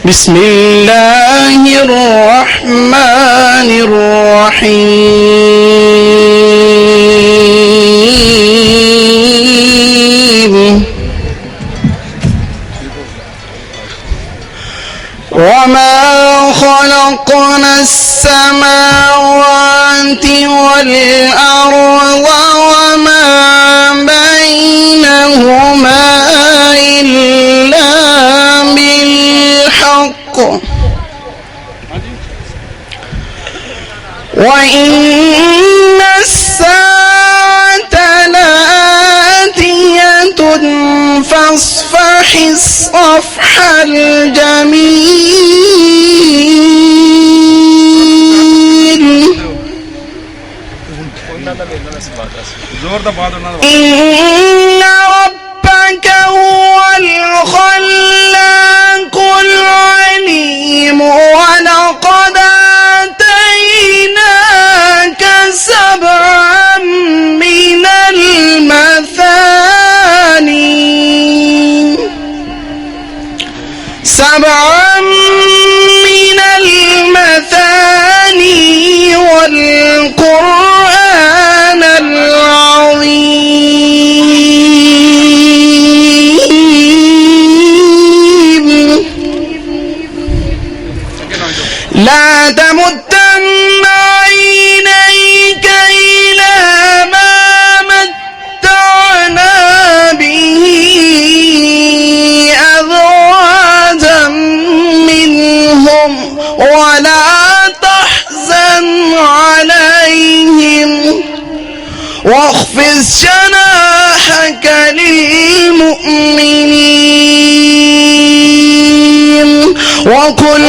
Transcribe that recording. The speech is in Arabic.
بسم الله الرحمن الرحيم وما خلقنا السماوات والأرض وما بينهما إلا بالحق وإن الساعة لآتية فاصفح الصفح الجميل إن ربك هو الخلاق العليم ولقد آتيناك سبعا من المثاني والقرآن العظيم لا تمدن عينيك إلى ما متعنا به أزواجا منهم ولا تحزن عليهم واخفض جناحك للمؤمنين وقل